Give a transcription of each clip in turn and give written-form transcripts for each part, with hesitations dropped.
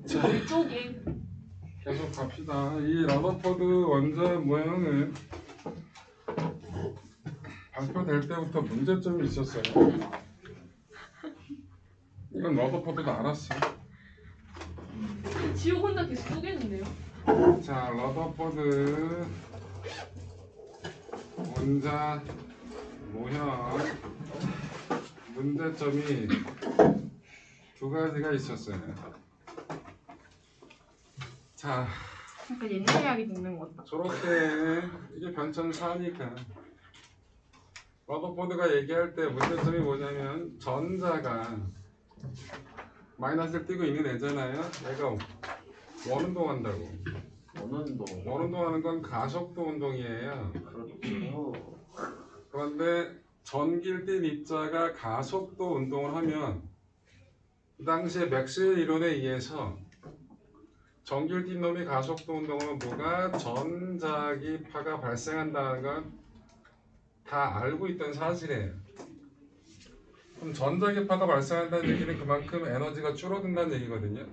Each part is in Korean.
자, 이쪽에. 계속 갑시다. 이 러더포드 원자 모형은 발표될 때부터 문제점이 있었어요. 이건 러더포드도 알았어. 지호 혼자 계속 쪼개는데요? 자, 러더포드 원자 모형 문제점이 두 가지가 있었어요. 자, 약간 옛날 이야기 듣는 것 같다. 저렇게 이게 변천사니까 러더포드가 얘기할 때 문제점이 뭐냐면 전자가 마이너스를 띄고 있는 애잖아요. 얘가 원운동한다고. 원운동하는 건 가속도 운동이에요. 그렇죠. 그런데 전기를 띤 입자가 가속도 운동을 하면 그 당시에 맥스웰 이론에 의해서 전기를 띤 놈이 가속도 운동하면 뭐가 전자기파가 발생한다는 건 다 알고 있던 사실이에요. 그럼 전자기파가 발생한다는 얘기는 그만큼 에너지가 줄어든다는 얘기거든요.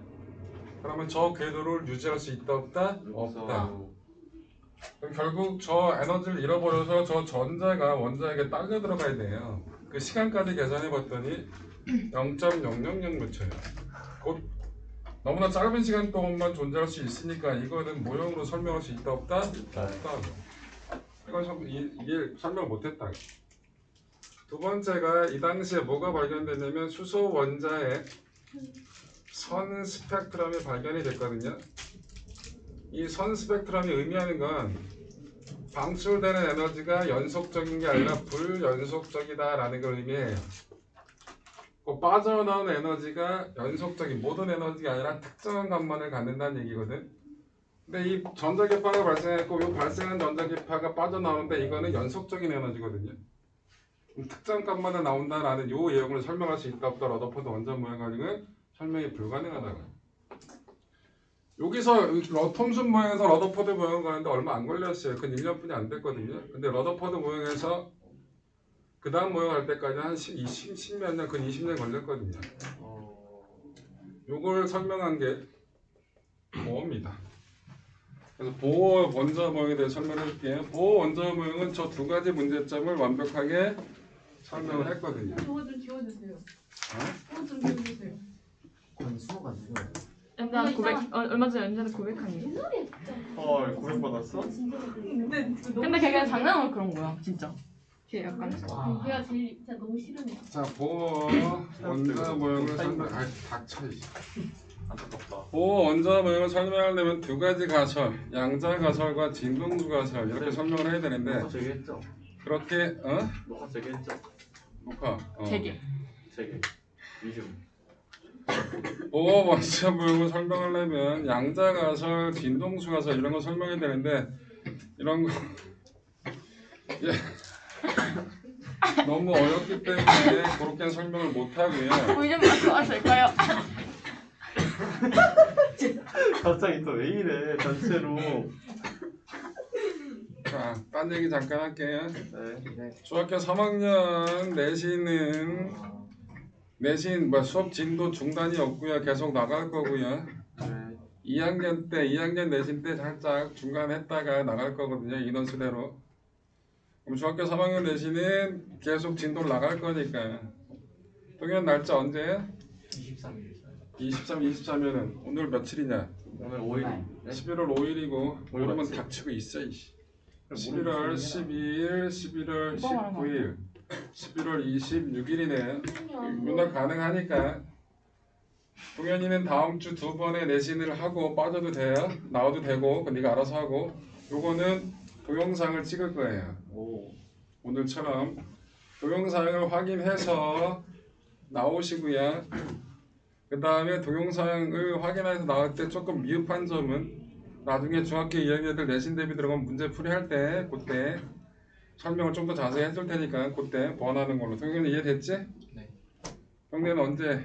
그러면 저 궤도를 유지할 수 있다 없다? 없다. 그럼 결국 저 에너지를 잃어버려서 저 전자가 원자에게 딸려 들어가야 돼요. 그 시간까지 계산해 봤더니 0.000 몇 초예요. 곧 너무나 짧은 시간 동안만 존재할 수 있으니까 이거는 모형으로 설명할 수 있다 없다? 없다. 이건 이게 설명 못했다. 두 번째가 이 당시에 뭐가 발견됐냐면 수소 원자의 선 스펙트럼이 발견이 됐거든요. 이 선 스펙트럼이 의미하는 건 방출되는 에너지가 연속적인 게 아니라 불연속적이다라는 걸 의미해요. 그 빠져나오는 에너지가 연속적인 모든 에너지가 아니라 특정한 값만을 갖는다는 얘기거든. 근데 이 전자기파가 발생했고 이 발생한 전자기파가 빠져나오는데 이거는 연속적인 에너지거든요. 특정 값만을 나온다라는 이 내용을 설명할 수 있다 없다 러더포드 원자 모형 가지고는 설명이 불가능하다고. 여기서 톰슨 모형에서 러더포드 모형 가는데 얼마 안 걸렸어요. 그건 1년뿐이 안 됐거든요. 근데 러더포드 모형에서 그 다음 모형 할 때까지 한 10몇 년, 근 20년 걸렸거든요. 요걸 설명한 게 보어입니다. 그래서 보어 원자 모형에 대해 설명해 줄게요. 보어 원자 모형은 저 두 가지 문제점을 완벽하게 설명을 했거든요. 저거 좀 지워주세요. 저거 좀 지워주세요. 권수가 누구야? 연단 900, 얼마 전에 연단을 900한이에요? 헐, 고백 받았어? 근데 걔가 장난으로 그런 거야, 진짜. 걔 약간. 걔가 제일 진짜 너무 싫으네. 자, 보어 원자 모형을 설명. 닥쳐. 안타깝다. 보어 원자 모형을 설명하려면 두 가지 가설, 양자 가설과 진동수 가설 이렇게 설명을 해야 되는데 녹화 재개했죠? 그렇게 녹화 재개했죠? 녹화. 되게. 재개. 리튬. 보어 원자 모형을 설명하려면 양자 가설, 진동수 가설 이런 거 설명해야 되는데 이런 거 예. 너무 어렵기 때문에 그렇게 설명을 못 하고요. 우리 좀 말씀하실까요? 갑자기 또 왜 이래, 단체로. 자, 딴 얘기 잠깐 할게요. 네. 중학교 3학년 내신 수업 진도 중단이 없고요. 계속 나갈 거고요. 네. 2학년 내신 때 살짝 중간했다가 나갈 거거든요. 인원수대로. 그럼 중학교 3학년 내신은 계속 진도를 나갈 거니까. 동현 날짜 언제야? 23일. 23이면 오늘 며칠이냐? 오늘 5일. 11월 5일이고 오늘은 맞지? 닥치고 있어. 11월 12일, 11월 19일, 11월 26일이네. 문화 가능하니까. 동현이는 다음 주 두 번의 내신을 하고 빠져도 돼요. 나와도 되고 네가 알아서 하고. 요거는 동영상을 찍을 거예요. 오늘처럼 동영상을 확인해서 나오시고요. 그 다음에 동영상을 확인해서 나올 때 조금 미흡한 점은 나중에 중학교 2학년들 내신 대비 들어가면 문제 풀이할 때 그때 설명을 좀 더 자세히 해줄 테니까 그때 보완하는 걸로. 동현이 이해됐지? 네. 형네는 언제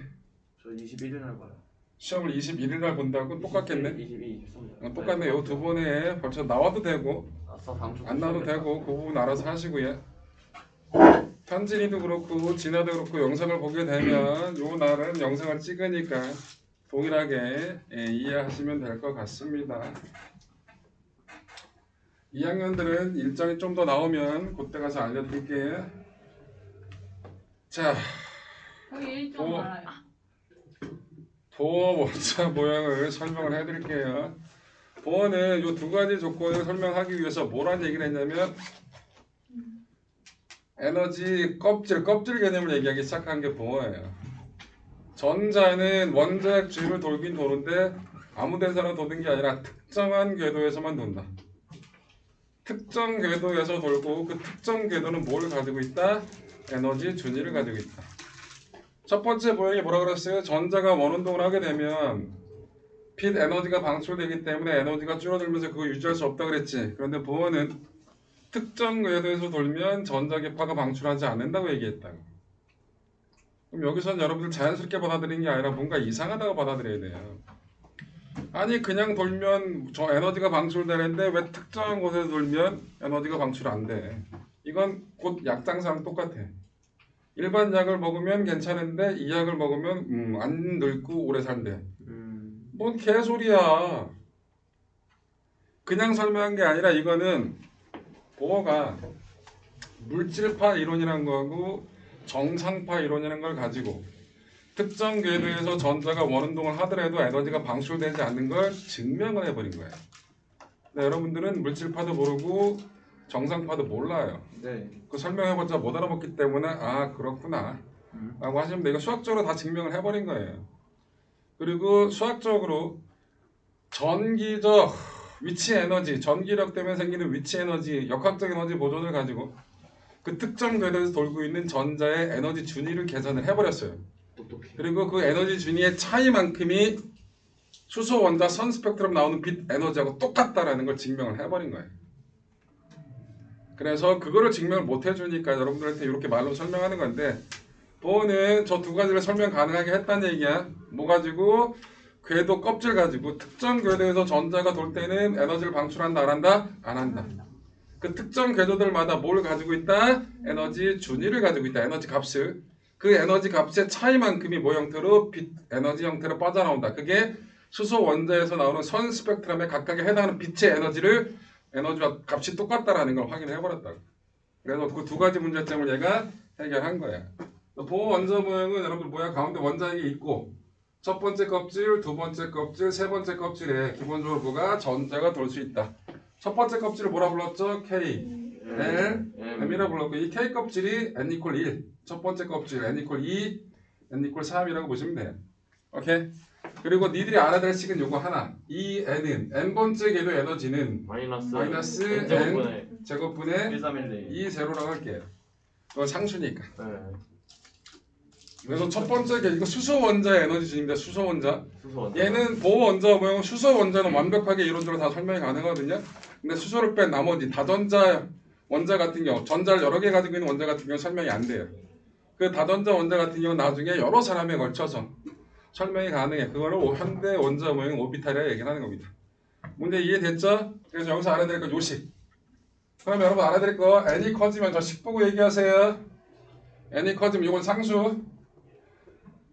저 21일 날 봐요. 시험을 21일 날 본다고? 똑같겠네? 22, 23. 똑같네. 요 두 번에 벌써 나와도 되고 아싸, 다음 주. 안 나와도 되고 그 부분 알아서 하시고요. 현진이도 그렇고 진아도 그렇고 영상을 보게 되면 요 날은 영상을 찍으니까 동일하게 이해하시면 될 것 같습니다. 2학년들은 일정이 좀 더 나오면 그때 가서 알려드릴게요. 자, 거기 1점 뭐? 알아요. 보어 원자 모양을 설명을 해드릴게요. 보어는 이 두 가지 조건을 설명하기 위해서 뭐란 얘기를 했냐면 에너지 껍질 개념을 얘기하기 시작한 게 보어예요. 전자는 원자핵 주위를 돌긴 도는데 아무 데서나 도는 게 아니라 특정한 궤도에서만 돈다. 특정 궤도에서 돌고 그 특정 궤도는 뭘 가지고 있다? 에너지 준위를 가지고 있다. 첫 번째 모형이 뭐라 그랬어요? 전자가 원운동을 하게 되면 빛 에너지가 방출되기 때문에 에너지가 줄어들면서 그거 유지할 수 없다 그랬지. 그런데 보어는 특정 궤도에서 돌면 전자기파가 방출하지 않는다고 얘기했다고. 그럼 여기서는 여러분들 자연스럽게 받아들이는 게 아니라 뭔가 이상하다고 받아들여야 돼요. 아니 그냥 돌면 저 에너지가 방출되는데 왜 특정한 곳에서 돌면 에너지가 방출 안 돼? 이건 곧 약장사랑 똑같아. 일반 약을 먹으면 괜찮은데 이 약을 먹으면 안 늙고 오래 산대. 뭔 개소리야. 그냥 설명한 게 아니라 이거는 보어가 물질파 이론이라는 거하고 정상파 이론이라는 걸 가지고 특정 궤도에서 전자가 원운동을 하더라도 에너지가 방출되지 않는 걸 증명을 해버린 거예요. 근데 여러분들은 물질파도 모르고 정상파도 몰라요. 네. 그 설명해봤자 못 알아먹기 때문에 아 그렇구나 라고 하시면 돼. 이거 수학적으로 다 증명을 해버린 거예요. 그리고 수학적으로 전기적 위치 에너지, 전기력 때문에 생기는 위치 에너지, 역학적 에너지 보존을 가지고 그 특정 궤도에서 돌고 있는 전자의 에너지 준위를 계산을 해버렸어요. 어떻게? 그리고 그 에너지 준위의 차이만큼이 수소 원자 선 스펙트럼 나오는 빛 에너지하고 똑같다라는 걸 증명을 해버린 거예요. 그래서 그거를 증명을 못 해주니까 여러분들한테 이렇게 말로 설명하는 건데 보어는 저 두 가지를 설명 가능하게 했다는 얘기야. 뭐 가지고? 궤도 껍질 가지고 특정 궤도에서 전자가 돌 때는 에너지를 방출한다 안 한다? 안 한다. 그 특정 궤도들마다 뭘 가지고 있다? 에너지 준위를 가지고 있다. 에너지 값을. 그 에너지 값의 차이만큼이 뭐 형태로? 빛 에너지 형태로 빠져나온다. 그게 수소 원자에서 나오는 선 스펙트럼에 각각에 해당하는 빛의 에너지를 에너지와 값이 똑같다라는 걸 확인해 버렸다고. 그래서 그 두 가지 문제점을 얘가 해결한 거야. 보호 원자 모형은 여러분들 모양 가운데 원자핵이 있고 첫 번째 껍질, 두 번째 껍질, 세 번째 껍질에 기본적으로 뭐가 전자가 돌 수 있다. 첫 번째 껍질을 뭐라 불렀죠? K, L, M이라 불렀고 이 K 껍질이 N 이퀄 1. 첫 번째 kop질 N 이퀄 2, N 이퀄 3이라고 보시면 돼요. 오케이? 그리고 니들이 알아야 될 식은 요거 하나. 이 N은 N번째 궤도 에너지는 마이너스 N 제곱분의 1312. 2 제로라고 할게요. 이거 상수니까. 네. 그래서 첫 번째 게 이거 수소 원자 에너지 준입니다. 수소 원자. 수소 원자. 얘는 보호 원자 모형 수소 원자는 완벽하게 이론적으로 다 설명이 가능하거든요. 근데 수소를 뺀 나머지 다전자 원자 같은 경우 전자를 여러 개 가지고 있는 원자 같은 경우 설명이 안 돼요. 그 다전자 원자 같은 경우 나중에 여러 사람에 걸쳐서 설명이 가능해. 그거를 현대 원자 모형 오비탈이라 얘기를 하는 겁니다. 문제 이해됐죠? 그래서 여기서 알아야 될 건 요식. 그럼 여러분 알아야 될 거 n이 커지면 저 식 보고 얘기하세요. n이 커지면 이건 상수.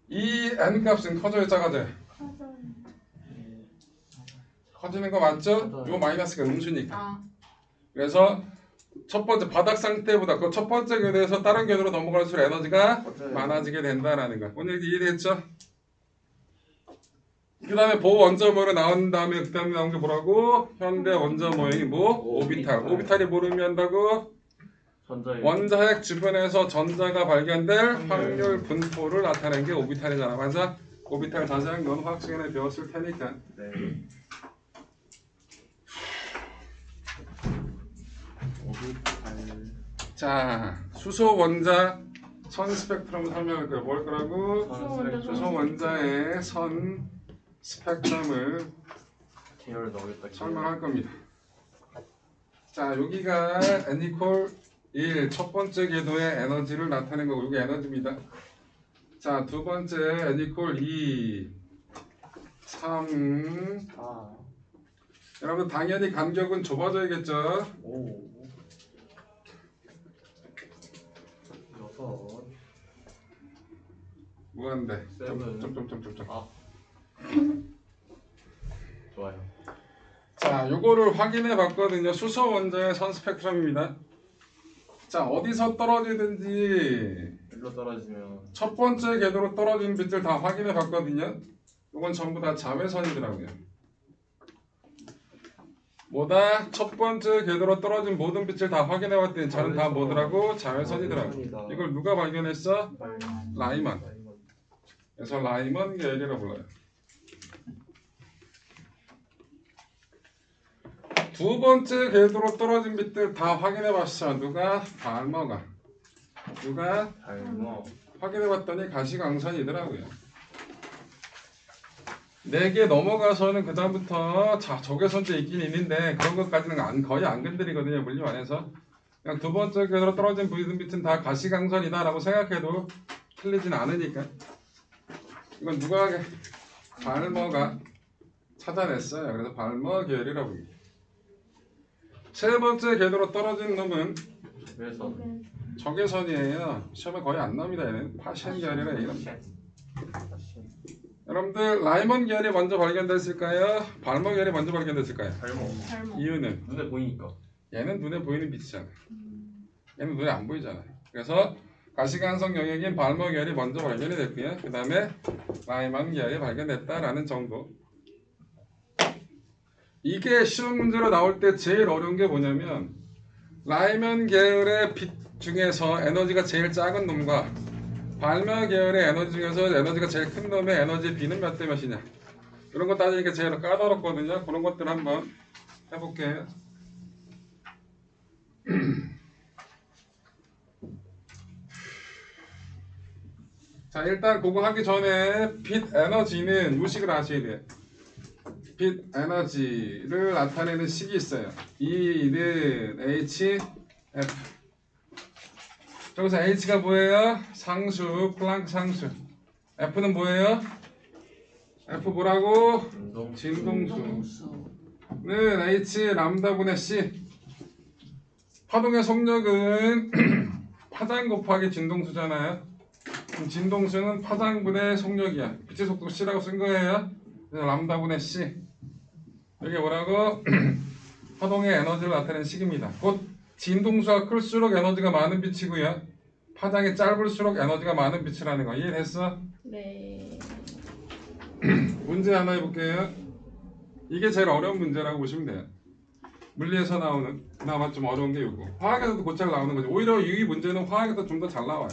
이 n 값은 커져요, 작아져요? 커지는 거 맞죠? 요 마이너스가 음수니까. 아, 그래서 첫 번째 바닥 상태보다 그 첫 번째 궤도에서 다른 궤도로 넘어갈수록 에너지가 많아지게 된다라는 거. 오늘 이해됐죠? 그 다음에 보호 원자 모형으로 나온 다음에 그 다음에 나온 게 뭐라고? 현대 원자 모형이 뭐? 오비탈. 오비탈이 뭘 의미한다고? 전자의 원자핵 주변에서 전자가 발견될 확률 분포를 나타내는 게 오비탈이잖아. 맞아? 오비탈 자세한 건 화학 시간에 배웠을 테니까. 네. 오비탈. 자, 수소 원자 선 스펙트럼 설명할 거야. 뭘 거라고? 수소 원자의 선 스펙트럼을 계열 넣겠다. 설명할 겁니다. 자, 여기가 n 이퀄 1 첫 번째 궤도의 에너지를 나타낸 거고 이게 에너지입니다. 자, 두 번째 n 이퀄 2 3 아. 여러분 당연히 간격은 좁아져야겠죠. 오. 6. 무한대. 세븐. 점점점점점. 아. 자, 요거를 확인해 봤거든요. 수소 원자의 선 스펙트럼입니다. 자, 어디서 떨어지든지 일로 떨어지면 첫 번째 궤도로 떨어지는 빛을 다 확인해 봤거든요. 이건 전부 다 자외선이더라고요. 뭐다? 첫 번째 궤도로 떨어진 모든 빛을 다 확인해 봤더니 저는 다 뭐더라고? 자외선이더라고. 자외선이다. 이걸 누가 발견했어? 라이먼. 라이먼. 그래서 라이먼 계열이라고 불러요. 두 번째 궤도로 떨어진 빛들 다 확인해 봤어. 누가? 발머가. 누가? 발머. 확인해 봤더니 가시광선이더라고요. 4개 넘어가서는 그 다음부터 적외선제 있긴 있는데 그런 것까지는 거의 안 건드리거든요. 물리 안에서. 그냥 두 번째 궤도로 떨어진 모든 빛은 다 가시광선이다 라고 생각해도 틀리진 않으니까. 이건 누가? 발머가 찾아냈어요. 그래서 발머 계열이라고 합니다. 세 번째 궤도로 떨어진 놈은 외선. 적외선이에요. 시험에 거의 안 나옵니다. 얘는 파션 계열이라 얘는. 여러분들 라이먼 계열이 먼저 발견됐을까요? 발머 계열이 먼저 발견됐을까요? 발머. 잘못. 이유는 눈에 보이니까. 얘는 눈에 보이는 빛이잖아요. 얘는 눈에 안 보이잖아요. 그래서 가시광선 영역인 발머 계열이 먼저 발견이 됐고요. 그 다음에 라이먼 계열이 발견됐다라는 정도. 이게 시험 문제로 나올 때 제일 어려운 게 뭐냐면 라이먼 계열의 빛 중에서 에너지가 제일 작은 놈과 발머 계열의 에너지 중에서 에너지가 제일 큰 놈의 에너지 B는 몇 대 몇이냐, 이런 거 따지니까 제일 까다롭거든요. 그런 것들 한번 해볼게요. 자, 일단 그거 하기 전에 빛 에너지는 무식을 아셔야 돼요. 빛 에너지를 나타내는 식이 있어요. E는 HF. 여기서 H가 뭐예요? 상수, 플랑크 상수. F는 뭐예요? F 뭐라고? 진동수는 H 람다분의 C. 파동의 속력은 파장 곱하기 진동수잖아요. 그럼 진동수는 파장분의 속력이야. 빛의 속도 C라고 쓴 거예요. 그래서 람다분의 C. 이게 뭐라고? 파동의 에너지를 나타내는 식입니다. 곧 진동수가 클수록 에너지가 많은 빛이고요. 파장이 짧을수록 에너지가 많은 빛이라는 거 이해됐어? 네. 문제 하나 해볼게요. 이게 제일 어려운 문제라고 보시면 돼요. 물리에서 나오는 그나마 좀 어려운 게 이거. 화학에서도 곧잘 나오는 거죠. 오히려 이 문제는 화학에서 좀 더 잘 나와요.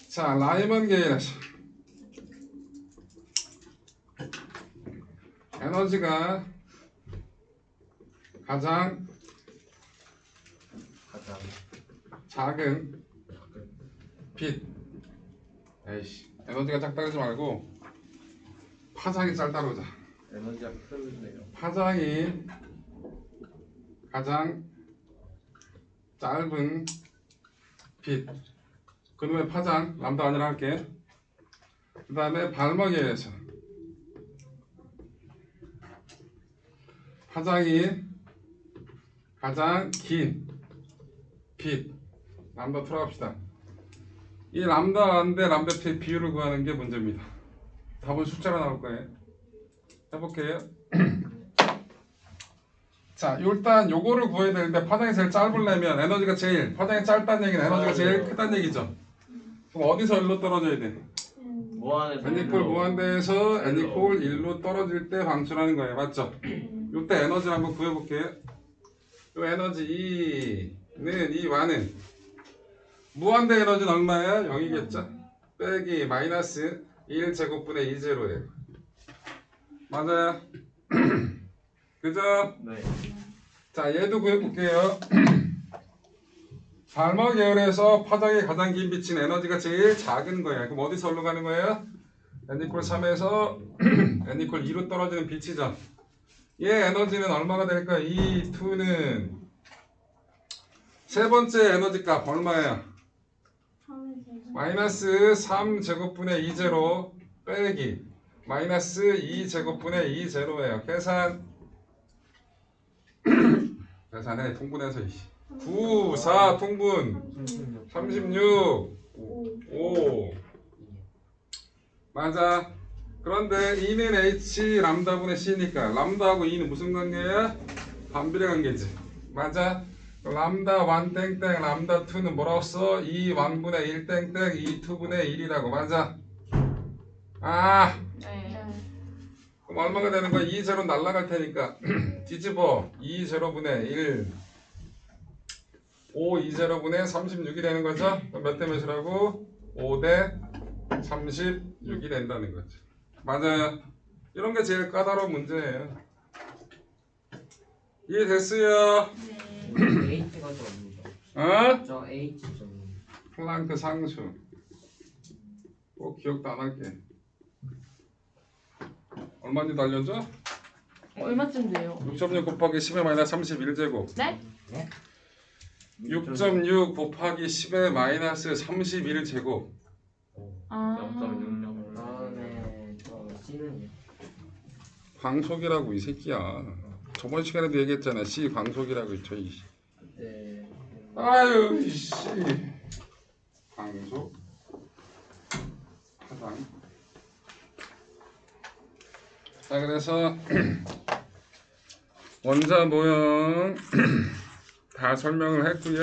자, 라이먼 계열에서 에너지가 가장 작은 빛. 에이씨, 에너지가 작다 그러지 말고 파장이 짧다고 그러자. 에너지가 크네요. 파장이 가장 짧은 빛. 그놈의 파장 람다 아니라 할게. 그 다음에 발머계에서 파장이 가장 긴 빛. 람다 풀어갑시다. 이 람다 대 람다 T의 비율을 구하는 게 문제입니다. 답은 숫자로 나올 거예요. 해볼게요. 자, 일단 요거를 구해야 되는데 파장이 제일 짧으려면 에너지가 제일, 파장이 짧다는 얘기는 에너지가 제일 크다는 얘기죠. 그럼 어디서 1로 떨어져야 돼? 무한에서 N 이퀄 무한대에서 N 이퀄 1로 떨어질 때 방출하는 거예요. 맞죠? 이때 에너지를 한번 구해볼게요. 요 에너지 E는 E와는 무한대 에너지는 얼마예요? 0이겠죠? 빼기 마이너스 1제곱분의 2제로예요. 맞아요? 그죠? 네. 자, 얘도 구해볼게요. 발머 계열에서 파장이 가장 긴 빛인 에너지가 제일 작은 거예요. 그럼 어디서 어디로 가는 거예요? N 이퀄 3에서 N 이퀄 2로 떨어지는 빛이죠. 얘 에너지는 얼마가 될까요? E2는 세 번째 에너지 값 얼마예요? 마이너스 3제곱분의 2제로 빼기 마이너스 2제곱분의 2제로예요. 계산해. 통분해서 9, 4 통분 36 5 맞아. 그런데 E는 H 람다분의 C니까 람다하고 E는 무슨 관계야? 반비례 관계지. 맞아? 람다 1 땡땡 람다 2는 뭐라고 써? 2 왕분의 1 땡땡 2 2분의 1이라고. 맞아? 아 네. 그럼 얼마가 되는 거야? 2 제로 날라갈 테니까 뒤집어 2 제로분의 1 5 2 제로분의 36이 되는 거죠? 그럼 몇 대 몇이라고? 5 대 36이 된다는 거죠. 맞아요. 이런 게 제일 까다로운 문제예요. 이해됐어요? H가 접니다. 어? 저 H 접니다. 플랑크 상수. 꼭 기억도 안 할게. 얼마인지 알려줘? 얼마쯤 돼요? 6.6 곱하기 10의 마이너스 31제곱. 네? 6.6 곱하기 10의 마이너스 31제곱. 아. 0.66. 다음에 저 C는요? 광속이라고 이 새끼야. 저번 시간에도 얘기했잖아. C 광속이라고 있죠. 이 씨. 네. 아유 이씨. 광속. 파당. 자 그래서 원자 모형 다 설명을 했고요.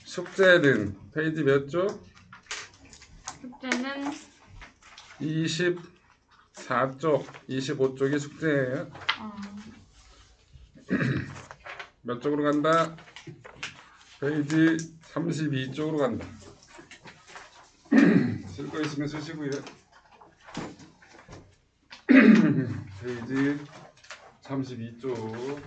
숙제는 페이지 몇 쪽? 숙제는 24쪽, 25쪽이 숙제예요. 몇 쪽으로 간다? 페이지 32쪽으로 간다. 쓸 거 있으면 쓰시고요. 페이지 32쪽.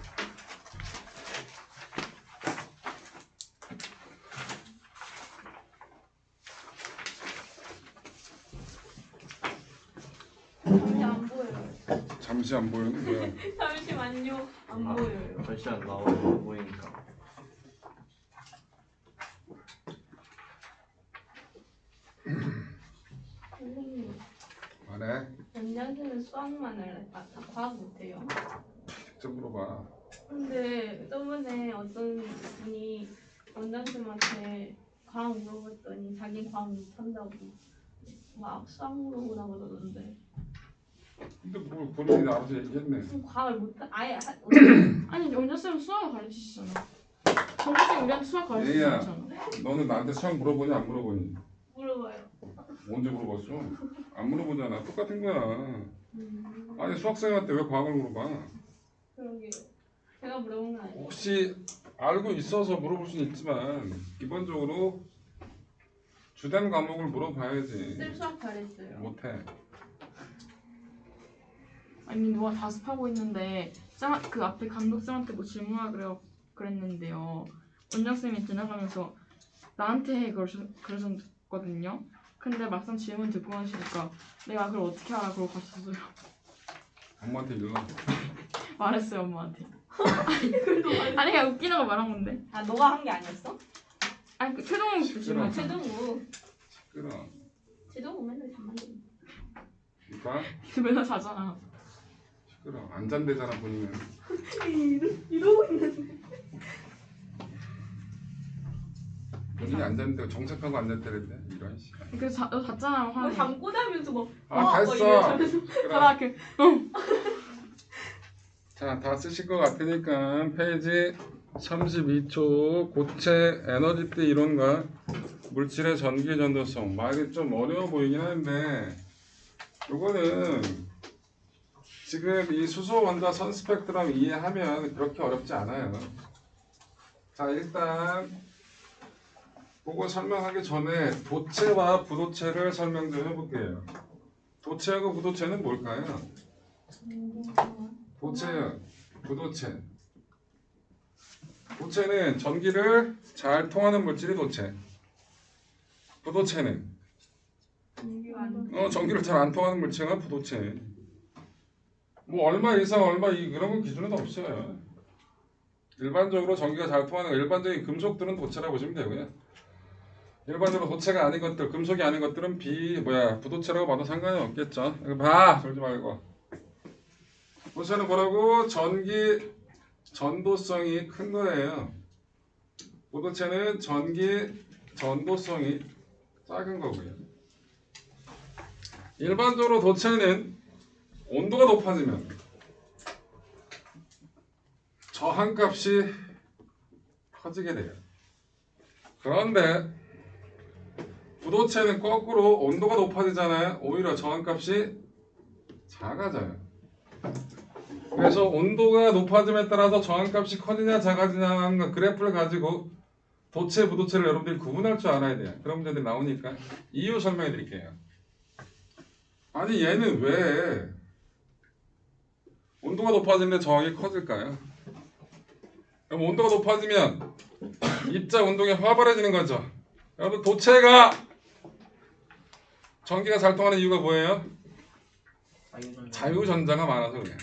잠시 안 보여요. 잠시 안 보이는 거야. 잠시만요. 안 보여요. 글씨 안 나오고 보이니까. 선생님, 말해. 연장생은 수학만 할래. 아, 과학 못해요. 직접 물어봐. 근데 저번에 어떤 분이 원장쌤한테 과학 물어봤더니 자기 과학 못한다고 막 수학 물어보라고 그러던데. 근데 뭘 본인이 알아서 얘기했네. 무슨 과학을 아예 아니 원장쌤은 수학을 가르치시잖아. 정규생 우리한테 수학 얘야. 가르치잖아. 너는 나한테 수학 물어보니 안 물어보니? 물어봐요. 언제 물어봤어? 안 물어보잖아. 똑같은 거야. 아니 수학생한테 왜 과학을 물어봐? 그러게요. 제가 물어본 건 아니에요. 혹시 알고 있어서 물어볼 수는 있지만 기본적으로 주된 과목을 물어봐야지. 쌤 수학 잘했어요. 못해. 아니 누가 다습하고 있는데 그 앞에 감독쌤한테 뭐 질문하라 그랬는데요. 원장쌤이 지나가면서 나한테 그러셨거든요. 근데 막상 질문 듣고 하시니까 내가 그걸 어떻게 알아 그러고 가셨어요. 엄마한테 일러. 말했어요 엄마한테. 아니 그냥 웃기는 거 말한 건데. 아 너가 한 게 아니었어? 아니 그 최동욱 질문. 최동우. 시끄러. 최동우 맨날 잠만 자. 그러니까 맨날 자잖아. 시끄러. 안 잔대잖아 본인은. 이러고 있는데. 본인이 안 잔대. 정색하고 안 잔대는데 이런 씨. 그래서 너 잤잖아 뭐 화내. 잠꼬 자면서 뭐. 아 됐어. 이러면서. 시끄러. 봐라 그 자, 다 쓰실 것 같으니까 페이지 32초 고체 에너지대 이론과 물질의 전기 전도성. 말이 좀 어려워 보이긴 하는데 요거는 지금 이 수소 원자 선 스펙트럼 이해하면 그렇게 어렵지 않아요. 자, 일단 그거 설명하기 전에 도체와 부도체를 설명 좀 해볼게요. 도체하고 부도체는 뭘까요? 도체요, 부도체. 도체는 전기를 잘 통하는 물질이 도체. 부도체는 전기를 잘 안 통하는 물체가 부도체. 뭐 얼마 이상 얼마 그런 건 기준은 없어요. 일반적으로 전기가 잘 통하는 일반적인 금속들은 도체라고 보시면 되고요. 일반적으로 도체가 아닌 것들, 금속이 아닌 것들은 부도체라고 봐도 상관이 없겠죠. 이거 봐, 졸지 말고. 도체는 뭐라고? 전기 전도성이 큰 거예요. 부도체는 전기 전도성이 작은 거고요. 일반적으로 도체는 온도가 높아지면 저항값이 커지게 돼요. 그런데 부도체는 거꾸로 온도가 높아지잖아요. 오히려 저항값이 작아져요. 그래서 온도가 높아짐에 따라서 저항값이 커지냐 작아지냐 하는 그래프를 가지고 도체, 부도체를 여러분들이 구분할 줄 알아야 돼요. 그런 문제들이 나오니까 이유 설명해 드릴게요. 아니 얘는 왜 온도가 높아지는데 저항이 커질까요? 그럼 온도가 높아지면 입자 운동이 활발해지는 거죠. 여러분 도체가 전기가 잘 통하는 이유가 뭐예요? 자유전자가 많아서 그래요.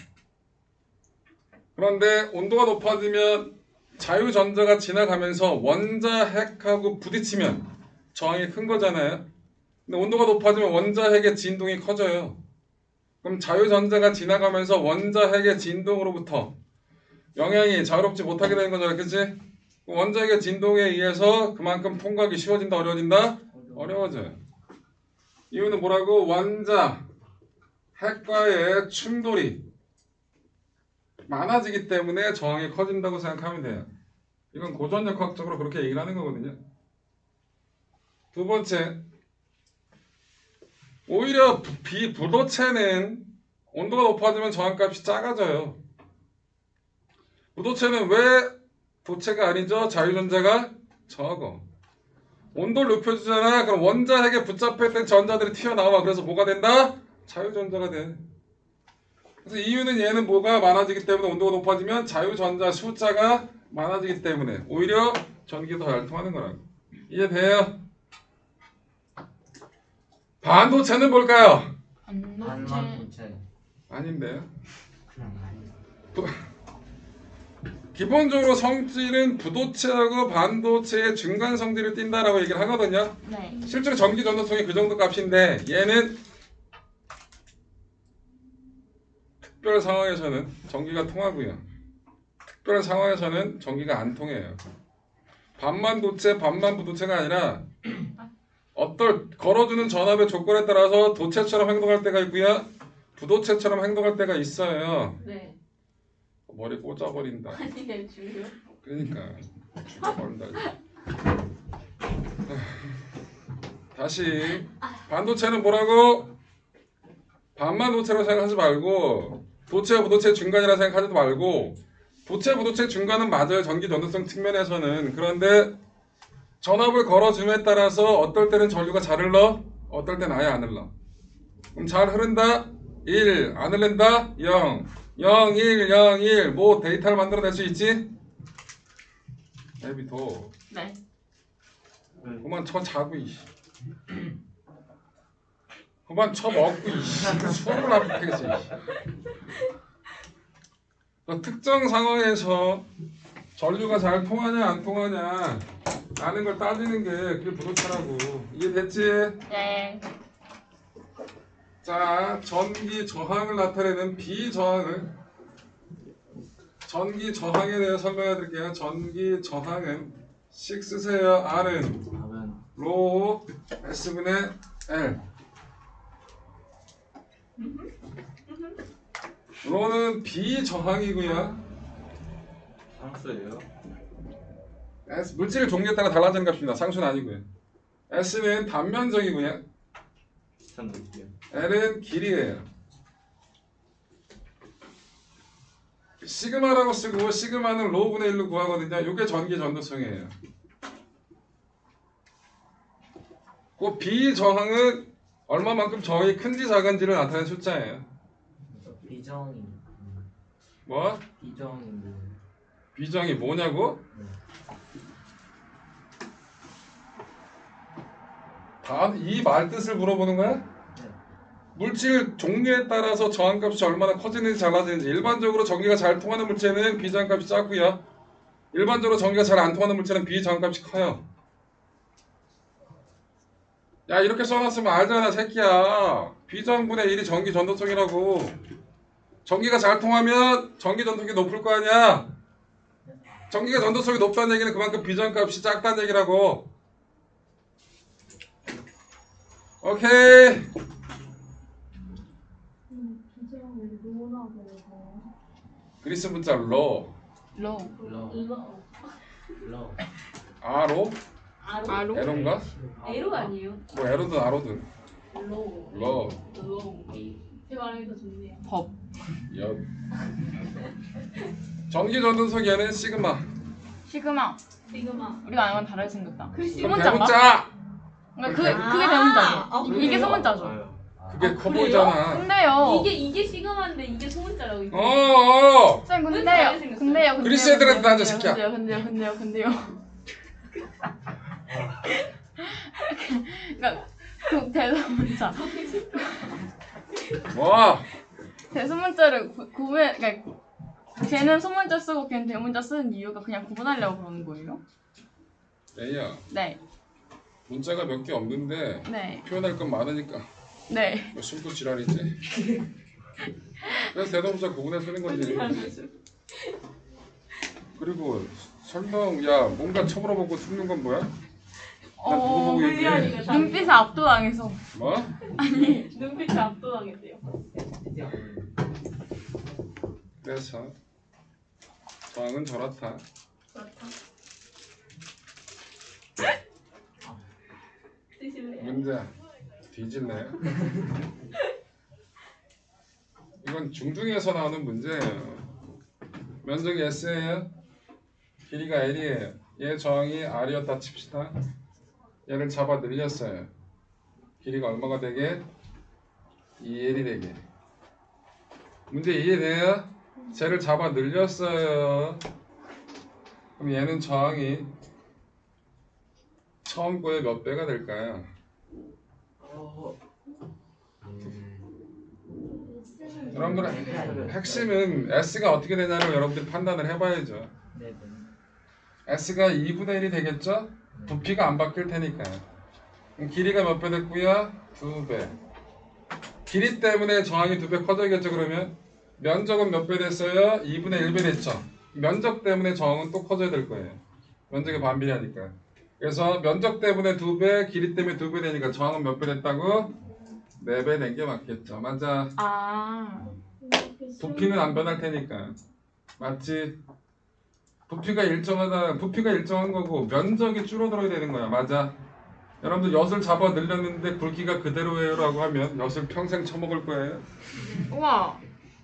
그런데 온도가 높아지면 자유전자가 지나가면서 원자 핵하고 부딪히면 저항이 큰 거잖아요. 근데 온도가 높아지면 원자 핵의 진동이 커져요. 그럼 자유전자가 지나가면서 원자 핵의 진동으로부터 영향이 자유롭지 못하게 되는 거잖아요. 그치? 원자 핵의 진동에 의해서 그만큼 통과하기 쉬워진다 어려워진다? 어려워져요. 이유는 뭐라고? 원자 핵과의 충돌이 많아지기 때문에 저항이 커진다고 생각하면 돼요. 이건 고전역학적으로 그렇게 얘기를 하는 거거든요. 두 번째, 오히려 비부도체는 온도가 높아지면 저항값이 작아져요. 부도체는 왜 도체가 아니죠? 자유전자가 적어. 온도를 높여주잖아. 그럼 원자 핵에 붙잡혀 있던 전자들이 튀어나와. 그래서 뭐가 된다? 자유전자가 돼. 그래서 이유는 얘는 뭐가 많아지기 때문에 온도가 높아지면 자유전자 숫자가 많아지기 때문에 오히려 전기가 더 잘 통하는 거라고. 이해돼요? 반도체는 뭘까요? 반도체. 아닌데요. 그냥 아니. 기본적으로 성질은 부도체하고 반도체의 중간 성질을 띈다라고 얘기를 하거든요. 네. 실제로 전기 전도성이 그 정도 값인데 얘는 특별 상황에서는 전기가 통하고요. 특별 상황에서는 전기가 안 통해요. 반만 도체, 반만 부도체가 아니라 어떨 걸어주는 전압의 조건에 따라서 도체처럼 행동할 때가 있고요. 부도체처럼 행동할 때가 있어요. 네. 머리 꽂아버린다. 아니에요, 주요. 그러니까 꽂아버린다. 다시 반도체는 뭐라고? 반만 도체로 생각하지 말고 도체와 부도체 중간이라 생각하지도 말고 도체 부도체 중간은 맞아요. 전기 전도성 측면에서는. 그런데 전압을 걸어줌에 따라서 어떨 때는 전류가 잘 흘러, 어떨 때는 아예 안 흘러. 그럼 잘 흐른다? 1. 안 흐른다? 0. 0, 1, 0, 1. 뭐 데이터를 만들어낼 수 있지? 애비도 네. 그만 쳐 자고 이씨. 그만 쳐 먹고 이씨. 수업을 안 못하겠어 이씨. 특정 상황에서 전류가 잘 통하냐 안 통하냐 라는 걸 따지는 게 그게 부도체라고. 이해됐지? 네. 자, 전기 저항을 나타내는 비저항을 전기 저항에 대해 설명해 드릴게요. 전기 저항은 6 쓰세요. R은 다음은 로 S분의 L. 로는 비저항이고요. 상수예요. S, 물질 종류에 따라 달라지는 값입니다. 상수는 아니고요. S는 단면적이고요. 비슷한 느낌. L은 길이에요. 시그마라고 쓰고 시그마는 로분의 1로 구하거든요. 이게 전기 전도성이에요. 그 비저항은 얼마만큼 저항이 큰지 작은지를 나타내는 숫자예요. 비정이 뭐? 비정이 뭐? 비정이 뭐냐고? 이 말 뜻을 물어보는 거야? 네. 물질 종류에 따라서 저항값이 얼마나 커지는지 작아지는지. 일반적으로 전기가 잘 통하는 물체는 비저항값이 작고요. 일반적으로 전기가 잘 안 통하는 물체는 비저항값이 커요. 야, 이렇게 써놨으면 알잖아 새끼야. 비저항분의 1이 전기 전도성이라고. 전기가 잘 통하면 전기 전도성이 높을 거 아니야. 전기가 전도성이 높다는 얘기는 그만큼 비저항값이 작다는 얘기라고. 오케이. 로나 그래서 그리스 문자 러, 로. 러. 아로, 아로? 에론가? 에로 아니에요? 뭐 에로든 아로든 로. 러, 로. 제 말이 더 좋네요. 법. 여. 전기전도석 얘는 시그마. 시그마. 시그마. 우리가 아는 건 다르게 생겼다. 그 그럼 소문자인가? 대문자. 그러니까 그게 아, 대문자죠. 그래요? 이게 소문자죠. 그게 커 그래요? 보이잖아. 근데요. 이게 시그마인데 이게 소문자라고 있고. 어. 쌤 왜 근데요. 다르게 생겼어요? 근데요. 그리스 애들한테 앉아, 새끼야. 근데요. 그러니까 그 대소문자. 뭐? 대소문자를 구분 그러니까 쟤는 소문자 쓰고 걔는 대문자 쓰는 이유가 그냥 구분하려고 그러는 거예요? 에이야. 네. 문자가 몇 개 없는데 네. 표현할 건 많으니까 네. 뭐 숨도 지랄이지. 그래서 대동문자 구분해 쓰는 거지. 그리고 설명 야 뭔가 처음으로 보고 숨는 건 뭐야? 나 누구 보고 얘기해? 눈빛에 압도당해서. 뭐? 아니 눈빛이 압도당했대요. 그래서 저항은 저렇다. 그렇다. 드실래요? 문제 뒤질래? 이건 중등에서 나오는 문제예요. 면적이 S예요. 길이가 L이에요. 얘 저항이 R이었다 칩시다. 얘를 잡아 늘렸어요. 길이가 얼마가 되게? 2L이 되게. 문제 이해돼요? 쟤를 잡아 늘렸어요. 그럼 얘는 저항이 처음 거의 몇 배가 될까요? 여러분들 핵심은 S가 어떻게 되냐를 여러분들이 판단을 해봐야죠. 네. S가 2분의 1이 되겠죠? 부피가 안 바뀔 테니까요. 그럼 길이가 몇 배 됐고요? 2배. 길이 때문에 저항이 2배 커져야겠죠. 그러면 면적은 몇 배 됐어요? 2분의 1배 됐죠. 면적 때문에 저항은 또 커져야 될 거예요. 면적이 반비례하니까. 그래서 면적 때문에 2배, 길이 때문에 2배 되니까 저항은 몇 배 됐다고? 4배 된 게 맞겠죠. 맞아. 아. 부피는 안 변할 테니까. 맞지? 부피가 일정한 거고 면적이 줄어들어야 되는 거야. 맞아. 여러분들 엿을 잡아 늘렸는데 굵기가 그대로예요 라고 하면 엿을 평생 처먹을 거예요. 우와.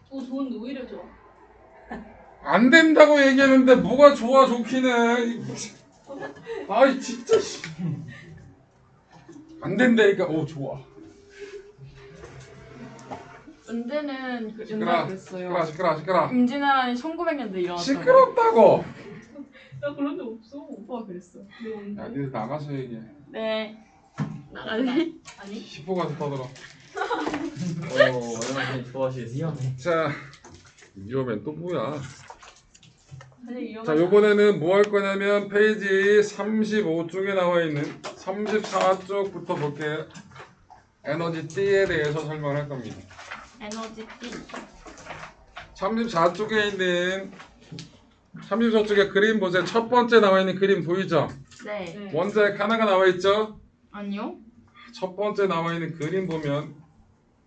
오 좋은데 오히려 좋아. 안 된다고 얘기했는데 뭐가 좋아 좋기는. 아이 진짜 씨. 안 된다니까. 오 좋아. 은재는 그 시끄러. 옛날에 그랬어요. 시끄러. 임진왜란이 1900년대 일어났다고. 시끄럽다고. 나 그런 적 없어. 오빠 그랬어. 내 언제? 야 니들 나가서 얘기해. 네. 나갈래? 아니? 히포 가서 떠들어. 얼마나 좋아하시겠어요? 자 위험해 또 뭐야. 아니 이런. 자 요번에는 뭐 할 거냐면 페이지 35쪽에 나와 있는 34쪽부터 볼게요. 에너지 T에 대해서 설명을 할 겁니다. 에너지 띠. 34쪽에 있는 34쪽에 그림 보세요. 첫 번째 나와 있는 그림 보이죠? 네. 네. 원자핵 하나가 나와 있죠? 아니요. 첫 번째 나와 있는 그림 보면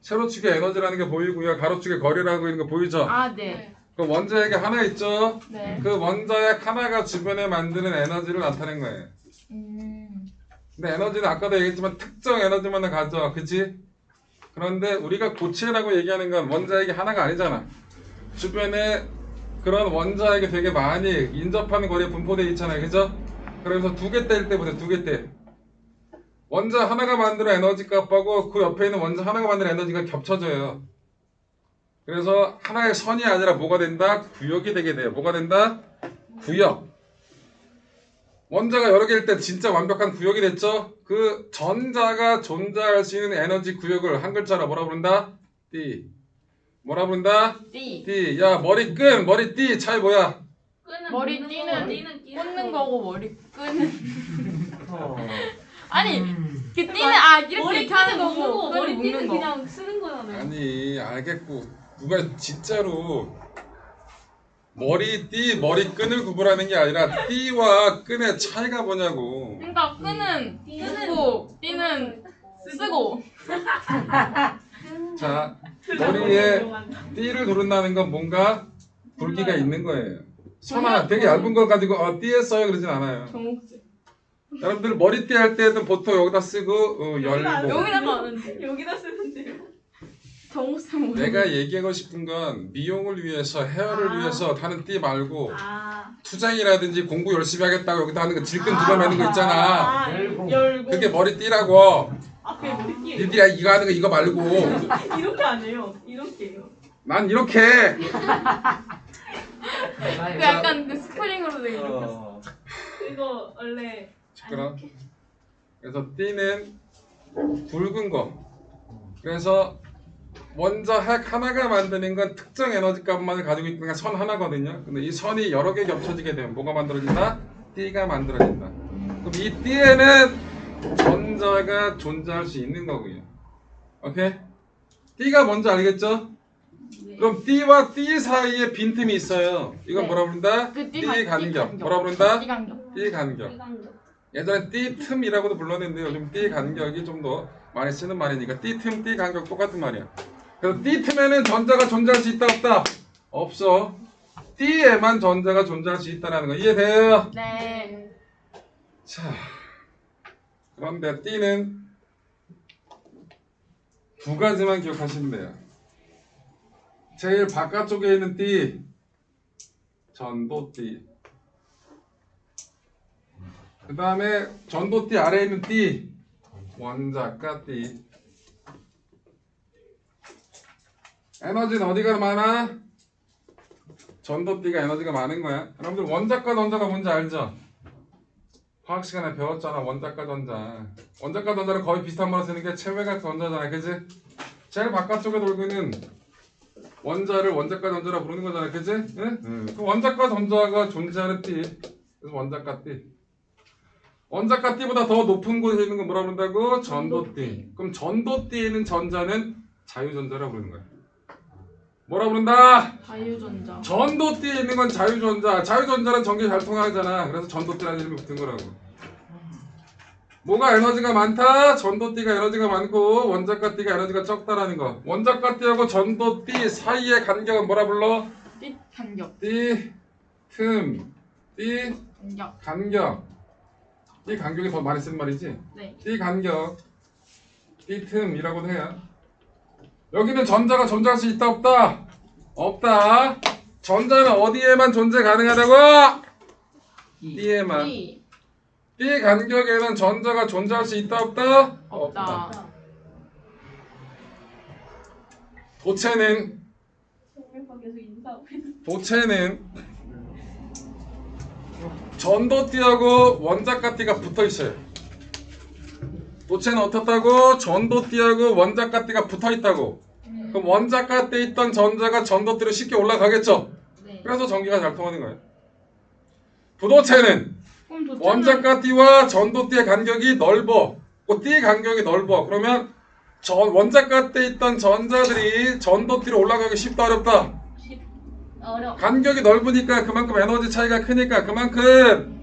세로축에 에너지라는 게 보이고요. 가로축에 거리라고 있는 거 보이죠? 아 네. 그 원자핵이 하나 있죠? 네. 그 원자핵 하나가 주변에 만드는 에너지를 나타낸 거예요. 근데 에너지는 아까도 얘기했지만 특정 에너지만을 가져. 그치? 그런데 우리가 고체라고 얘기하는 건 원자핵이 하나가 아니잖아. 주변에 그런 원자핵이 되게 많이 인접하는 거리에 분포되어 있잖아요. 그죠? 그래서 두 개 뗄 때 보세요. 두 개 때. 원자 하나가 만드는 에너지 값하고 그 옆에 있는 원자 하나가 만드는 에너지가 겹쳐져요. 그래서 하나의 선이 아니라 뭐가 된다? 구역이 되게 돼요. 뭐가 된다? 구역. 원자가 여러 개일 때 진짜 완벽한 구역이 됐죠? 그 전자가 존재할 수 있는 에너지 구역을 한 글자로 뭐라 부른다? D. 뭐라 부른다? 띠. D. 야 머리끈, 머리띠 차이 뭐야? 끄는 머리 묶는 띠는 거, 띠는 끼는 꽂는 거. 거고 머리 끄는. 어. 아니 그 띠는 아 이렇게 머리 이렇게 하는 띠는 묶는 거고 거, 머리 끈은 띠는 묶는 거. 그냥 쓰는 거잖아요. 아니 알겠고 누가 진짜로 머리띠, 머리끈을 구분하는 게 아니라 띠와 끈의 차이가 뭐냐고. 그러니까 끈은 띠는 묶고 띠는 쓰고. 자, 머리에 띠를 두른다는 건 뭔가 굵기가 있는 거예요. 선아 되게 얇은 걸 가지고 띠에 써요 그러진 않아요. 정옥지. 여러분들 머리띠 할 때는 보통 여기다 쓰고 열고. 여기다가 하는데. 여기다 쓰는데요. 정옥쌤 내가 얘기하고 싶은 건 미용을 위해서 헤어를 위해서 하는 띠 말고 투쟁이라든지 공부 열심히 하겠다고 여기다 하는 거 질끈 둘러매는 거 있잖아. 열고. 그게 머리띠라고. 그게 머리띠예요. 니들이 이거 하는 거 이거 말고. 이렇게 안 해요. 이렇게요. 난 이렇게 해. 그 약간 그 스프링으로 돼 이렇게. 이거 원래 시끄러. 그래서 띠는 굵은 거. 그래서 먼저 핵 하나가 만드는 건 특정 에너지 값만을 가지고 있는 선 하나거든요. 근데 이 선이 여러 개 겹쳐지게 되면 뭐가 만들어진다? 띠가 만들어진다. 그럼 이 띠에는 전자가 존재할 수 있는 거고요. 오케이? 띠가 뭔지 알겠죠? 그럼 띠와 띠 사이에 빈틈이 있어요. 이건 네. 뭐라 부른다? 그 띠 간격. 뭐라 부른다? 띠 간격. 띠 간격. 예전에 띠 틈이라고도 불렀는데 요즘 띠 간격이 좀 더 많이 쓰는 말이니까 띠 틈, 띠 간격 똑같은 말이야. 그래서 띠 틈에는 전자가 존재할 수 있다 없다? 없어. 띠에만 전자가 존재할 수 있다는 거 이해돼요? 네. 자, 그런데 띠는 두 가지만 기억하시면 돼요. 제일 바깥쪽에 있는 띠, 전도띠. 그 다음에 전도띠 아래에 있는 띠, 원자가띠. 에너지는 어디가 많아? 전도띠가 에너지가 많은 거야. 여러분들 원자과 전자가 뭔지 알죠? 화학 시간에 배웠잖아. 원자과 전자. 원자과 전자는 거의 비슷한 말을 쓰는 게 체외각 전자잖아. 그지? 제일 바깥쪽에 돌고 있는 원자를 원자과 전자라 부르는 거잖아. 그지? 응? 그 원자과 전자가 존재하는 띠. 그래서 원자과 띠. 원자과 띠보다 더 높은 곳에 있는 건 뭐라 부른다고? 전도띠. 그럼 전도띠에 있는 전자는 자유전자라고 부르는 거야. 뭐라 부른다? 자유전자. 전도띠에 있는 건 자유전자. 자유전자는 전기 잘 통하잖아. 그래서 전도띠라는 이름이 붙은 거라고. 뭐가 에너지가 많다? 전도띠가 에너지가 많고 원자과띠가 에너지가 적다라는 거. 원자과띠하고 전도띠 사이의 간격은 뭐라 불러? 띠 간격. 띠, 틈, 띠, 간격. 간격. 띠 간격이 더 많이 쓰는 말이지? 네. 띠 간격, 띠 틈이라고도 해요. 여기는 전자가 존재할 수 있다 없다? 없다. 전자는 어디에만 존재 가능하다고? 띠에만. 띠. 띠 간격에는 전자가 존재할 수 있다 없다? 없다. 도체는 계속 인사하고 있는. 도체는 전도띠하고 원자가띠가 붙어 있어요. 도체는 어떻다고? 전도띠하고 원자가띠가 붙어 있다고. 그럼 원자가띠에 있던 전자가 전도띠로 쉽게 올라가겠죠? 네. 그래서 전기가 잘 통하는 거예요. 부도체는 그럼 도체는 원자가띠와 전도띠의 간격이 넓어. 그 띠 간격이 넓어. 그러면 원자가띠에 있던 전자들이 전도띠로 올라가기 쉽다 어렵다? 어려. 간격이 넓으니까 그만큼 에너지 차이가 크니까 그만큼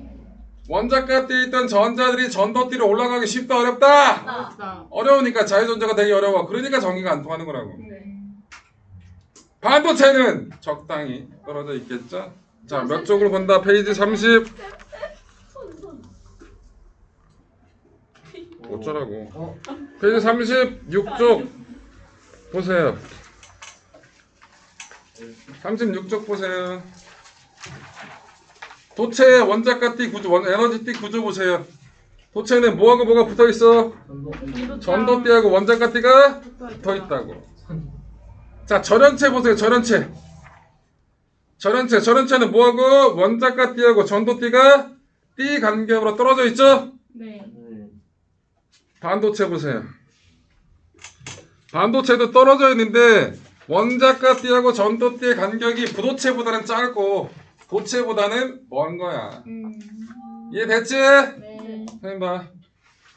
원자가띠에 있던 전자들이 전도띠로 올라가기 쉽다 어렵다? 어렵다. 어려우니까 자유전자가 되게 어려워. 그러니까 전기가 안 통하는 거라고. 네. 반도체는 적당히 떨어져 있겠죠? 자, 몇 쪽을 본다? 페이지 30. 어쩌라고. 페이지 36쪽 보세요. 36쪽 보세요. 도체 원자가띠 구조, 에너지띠 구조 보세요. 도체는 뭐하고 뭐가 붙어 있어? 전도띠하고 원자가띠가 붙어 있다고. 자, 전원체 보세요. 전원체. 전원체는 뭐하고 원자가띠하고 전도띠가 띠 간격으로 떨어져 있죠? 네. 반도체 보세요. 반도체도 떨어져 있는데 원자가띠하고 전도띠의 간격이 부도체보다는 짧고 도체보다는 먼 거야. 이해됐지? 네. 선생님 봐.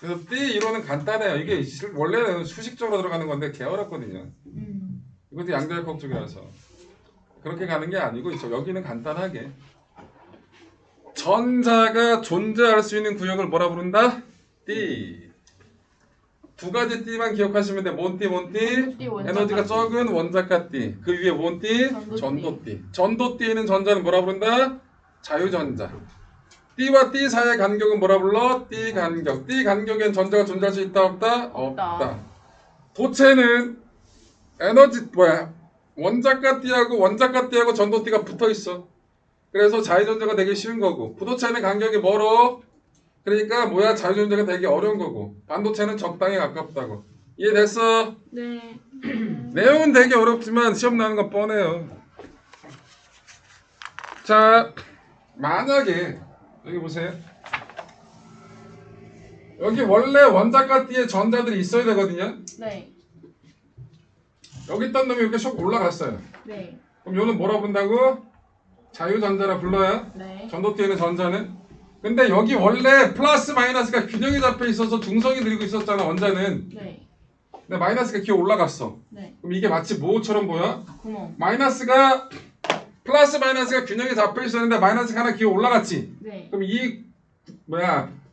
그래서 띠 이론은 간단해요. 이게 원래는 수식적으로 들어가는 건데 개 어렵거든요. 이것도 양자역학 쪽이라서 그렇게 가는 게 아니고 여기는 간단하게 전자가 존재할 수 있는 구역을 뭐라 부른다? 띠. 두 가지 띠만 기억하시면 돼. 뭔 띠? 띠, 원자가 에너지가 띠. 적은 원자가 띠. 그 위에 뭔 띠? 전도띠. 전도띠. 전도띠에는 전자는 뭐라 부른다? 자유전자. 띠와 띠 사이의 간격은 뭐라 불러? 띠 간격. 띠 간격엔 전자가 존재할 수 있다 없다? 없다. 도체는 에너지 원자가 띠하고 전도띠가 붙어 있어. 그래서 자유전자가 되기 쉬운 거고, 부도체는 간격이 멀어. 그러니까 자유전자가 되기 어려운 거고, 반도체는 적당히 가깝다고. 이해됐어? 네. 내용은 되게 어렵지만 시험 나는 건 뻔해요. 자, 만약에 여기 보세요. 여기 원래 원자가 띠에 전자들이 있어야 되거든요. 네. 여기 있던 놈이 이렇게 슉 올라갔어요. 네. 그럼 요는 뭐라 본다고? 자유전자라 불러요. 네. 전도띠에는 전자는. 근데 여기 원래 플러스 마이너스가 균형이 잡혀 있어서 중성이 들고 있었잖아, 원자는. 네. 근데 마이너스가 기어 올라갔어. 네. 그럼 이게 마치 뭐처럼 보여? 구멍. 플러스 마이너스가 균형이 잡혀 있었는데 마이너스가 하나 기어 올라갔지. 네. 그럼 이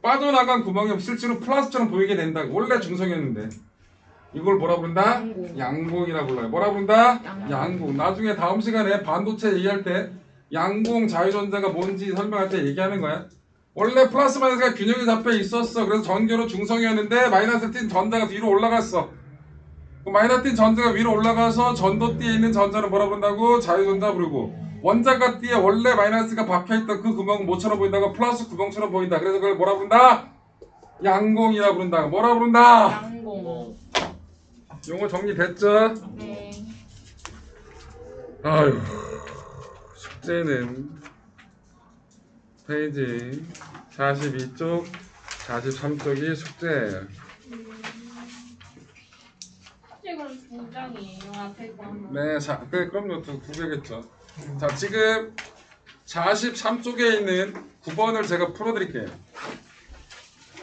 빠져나간 구멍이 실제로 플러스처럼 보이게 된다. 원래 중성이었는데. 이걸 뭐라 부른다? 양공. 양공이라 불러요. 뭐라 부른다? 양공. 양공. 나중에 다음 시간에 반도체 얘기할 때 양공 자유전자가 뭔지 설명할 때 얘기하는 거야. 원래 플러스 마이너스가 균형이 잡혀 있었어. 그래서 전교로 중성이었는데 마이너스 띈 전자가 위로 올라갔어. 그 마이너스 띈 전자가 위로 올라가서 전도띠에 있는 전자를 뭐라 부른다고? 자유전자 부르고, 원자가 띠에 원래 마이너스가 박혀있던 그 구멍은 뭐처럼 보인다고? 플러스 구멍처럼 보인다. 그래서 그걸 뭐라 부른다? 양공이라 부른다. 뭐라 부른다? 양공. 용어 정리됐죠? 네. 아유, 숙제는 페이지 42쪽, 43쪽이 숙제예요. 지금 두 장이에요. 앞에 거 하나. 네, 그럼요. 두 개겠죠. 자, 지금 43쪽에 있는 9번을 제가 풀어드릴게요.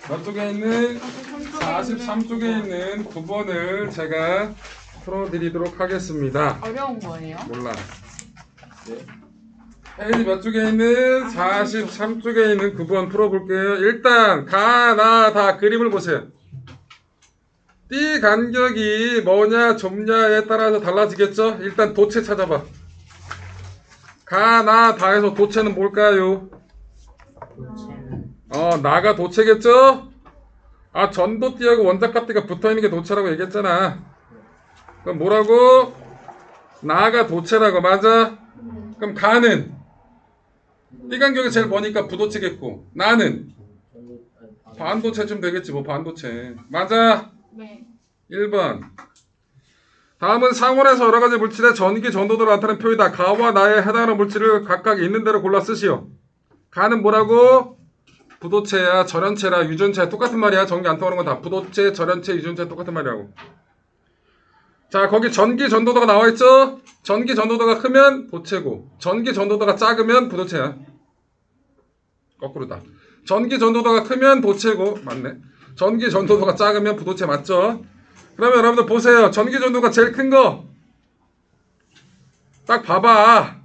몇 쪽에 있는? 43쪽에 있는 9번을 제가 풀어드리도록 하겠습니다. 어려운 거예요? 몰라. 네. 페이지 몇 쪽에 있는? 43쪽에 있는 9번 풀어볼게요. 일단 다 그림을 보세요. 띠 간격이 뭐냐 좁냐에 따라서 달라지겠죠? 일단 도체 찾아봐. 다에서 도체는 뭘까요? 나가 도체겠죠? 전도띠하고 원자값띠가 붙어있는 게 도체라고 얘기했잖아. 그럼 뭐라고? 나가 도체라고. 맞아? 그럼 가는? 띠 간격이 제일 머니까 부도체겠고, 나는? 반도체쯤 되겠지. 반도체. 맞아? 네. 1번. 다음은 상온에서 여러가지 물질의 전기 전도도를 나타내는 표이다. 가와 나에 해당하는 물질을 각각 있는 대로 골라 쓰시오. 가는 뭐라고? 부도체야, 절연체라, 유전체야. 똑같은 말이야. 전기 안 통하는 건 다 부도체, 절연체, 유전체 똑같은 말이라고. 자, 거기 전기 전도도가 나와있죠? 전기 전도도가 크면 도체고, 전기 전도도가 작으면 부도체야. 거꾸로다. 전기 전도도가 크면 도체고, 맞네. 전기 전도도가 작으면 부도체 맞죠? 그러면 여러분들 보세요. 전기 전도가 제일 큰 거 딱 봐봐.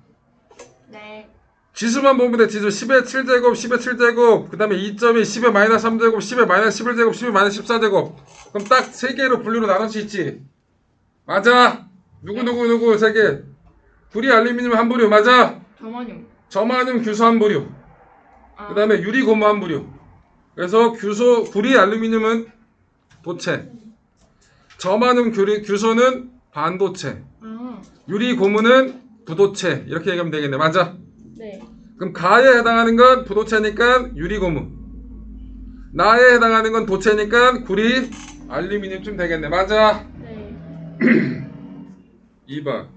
네. 지수만 보면 돼. 지수 10의 7제곱, 10의 7제곱, 그 다음에 2점이 10의 마이너스 3제곱, 10의 마이너스 11제곱, 10의 마이너스 14제곱. 그럼 딱 3개로 분류로 나눌 수 있지. 맞아. 누구 3개. 구리 알루미늄 한 부류. 맞아. 점원용. 점화듐 규소 한 부류. 그 다음에 유리 고무 한 부류. 그래서 구리 알루미늄은 도체, 점화듐 규소는 반도체, 유리 고무는 부도체. 이렇게 얘기하면 되겠네. 맞아? 네. 그럼 가에 해당하는 건 부도체니까 유리 고무, 나에 해당하는 건 도체니까 구리 알루미늄쯤 되겠네. 맞아? 네. 2번.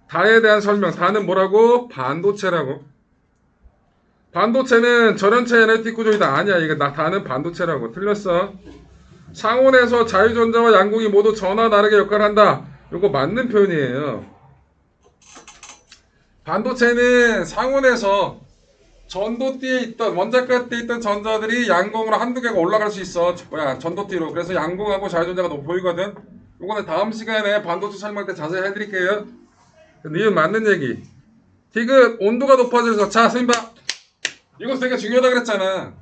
다에 대한 설명. 다는 뭐라고? 반도체라고. 반도체는 절연체 에너지 구조이다. 아니야. 이거 다는 반도체라고. 틀렸어. 상온에서 자유전자와 양공이 모두 전화 다르게 역할을 한다. 이거 맞는 표현이에요. 반도체는 상온에서 전도띠에 있던, 원자가띠에 있던 전자들이 양공으로 한두 개가 올라갈 수 있어. 전도띠로. 그래서 양공하고 자유전자가 너무 보이거든. 이거는 다음 시간에 반도체 설명할 때 자세히 해드릴게요. 이건 맞는 얘기. 디귿 온도가 높아져서, 자 선생님 봐. 이거 되게 중요하다 그랬잖아.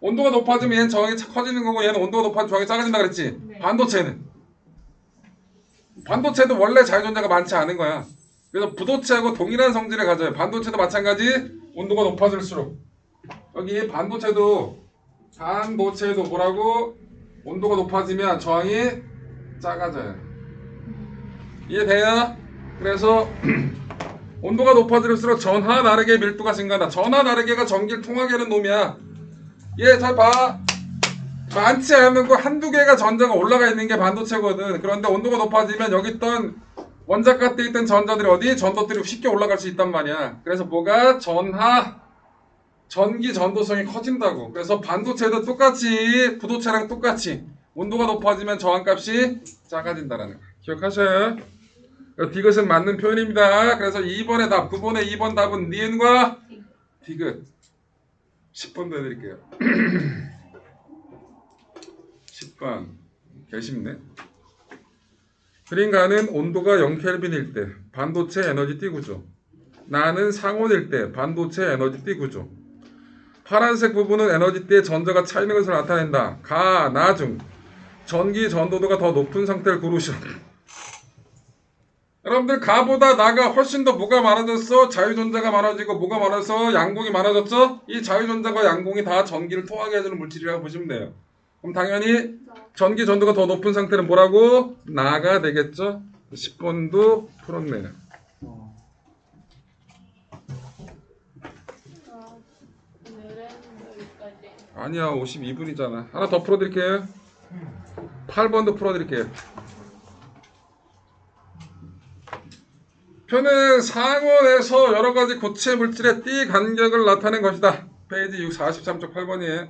온도가 높아지면 얘는 저항이 커지는 거고 얘는 온도가 높아지면 저항이 작아진다 그랬지. 네. 반도체도 원래 자유전자가 많지 않은 거야. 그래서 부도체하고 동일한 성질을 가져요. 반도체도 마찬가지. 온도가 높아질수록 여기 반도체도 뭐라고? 온도가 높아지면 저항이 작아져요. 이해돼요? 그래서 온도가 높아질수록 전하 나르게 밀도가 증가한다. 전하 나르게가 전기를 통하게 하는 놈이야. 얘 잘 봐. 많지 않은 거 한두 개가 전자가 올라가 있는 게 반도체거든. 그런데 온도가 높아지면 여기 있던 원자 gat에 있던 전자들이 어디? 전도들이 쉽게 올라갈 수 있단 말이야. 그래서 뭐가? 전기 전도성이 커진다고. 그래서 반도체도 똑같이 부도체랑 똑같이 온도가 높아지면 저항값이 작아진다라는 거. 기억하셔요? 디귿은 맞는 표현입니다. 그래서 2번의 답, 9번의 2번 답은 니은과 디귿. 10번 더 해드릴게요. 10번. 개 쉽네. 그린가는 온도가 0켈빈일 때 반도체 에너지 띠구조. 나는 상온일 때 반도체 에너지 띠구조. 파란색 부분은 에너지띠의 전자가 차이는 것을 나타낸다. 가, 나 중 전기 전도도가 더 높은 상태를 고르시오. 여러분들 가보다 나가 훨씬 더 뭐가 많아졌어? 자유전자가 많아지고 뭐가 많아서 양공이 많아졌죠? 이 자유전자가 양공이 다 전기를 통하게 해주는 물질이라고 보시면 돼요. 그럼 당연히 전기 전도가 더 높은 상태는 뭐라고? 나가 되겠죠? 10번도 풀었네요. 오늘은 여기까지. 아니야 52분이잖아. 하나 더 풀어드릴게요. 8번도 풀어드릴게요. 표는 상온에서 여러가지 고체 물질의 띠 간격을 나타낸 것이다. 페이지 43쪽 8번이에요.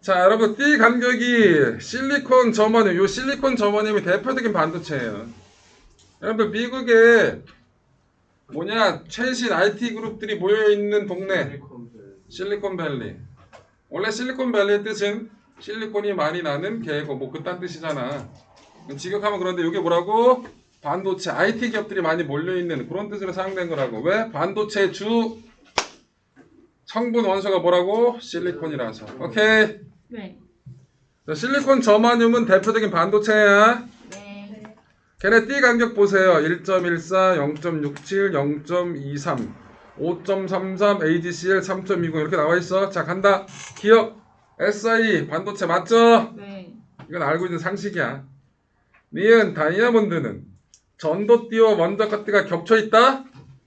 자 여러분 띠 간격이 실리콘 점원임. 요 실리콘 점원임이 대표적인 반도체예요. 여러분들 미국에 최신 IT 그룹들이 모여있는 동네 실리콘밸리. 원래 실리콘밸리의 뜻은 실리콘이 많이 나는 계고 뭐 그딴 뜻이잖아. 직역하면 그런데 이게 뭐라고? 반도체 IT 기업들이 많이 몰려있는 그런 뜻으로 사용된 거라고. 왜? 반도체 주 성분 원소가 뭐라고? 실리콘이라서. 오케이. 네. 자, 실리콘 저마늄은 대표적인 반도체야. 네. 걔네 띠 간격 보세요. 1.14, 0.67, 0.23, 5.33, AGCL 3.20 이렇게 나와 있어. 자 간다. 기억. SI 반도체 맞죠? 네. 이건 알고 있는 상식이야. 니은 다이아몬드는 전도띠와 원자가띠가 겹쳐 있다.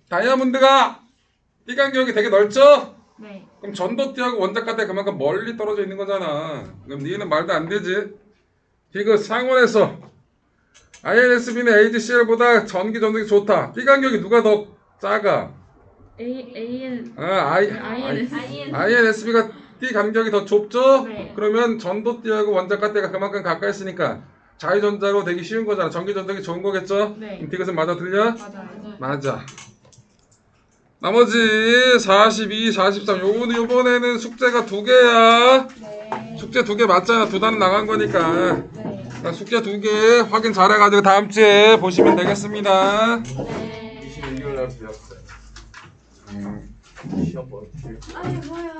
다이아몬드가 띠 간격이 되게 넓죠? 네. 그럼 전도띠하고 원자가띠가 그만큼 멀리 떨어져 있는 거잖아. 그럼 니은은 말도 안 되지. 디귿 상온에서 INSB는 AGCL보다 전기 전도기 좋다. 띠 간격이 누가 더 작아? INSB가 띠 간격이 더 좁죠? 네. 그러면 전도띠하고 원자가띠가 그만큼 가까이 있으니까 자유전자로 되기 쉬운 거잖아. 전기 전도기 좋은 거겠죠? 네. 그럼 디귿은 맞아 틀려? 맞아요. 맞아. 나머지 42, 43 요번에는 숙제가 2개야. 네. 숙제 2개 맞잖아. 2단은 나간 거니까. 네. 자, 숙제 2개 확인 잘해가지고 다음 주에 보시면 되겠습니다. 네. 26일 날 배웠어요. 시험 볼 때. 아니 뭐야.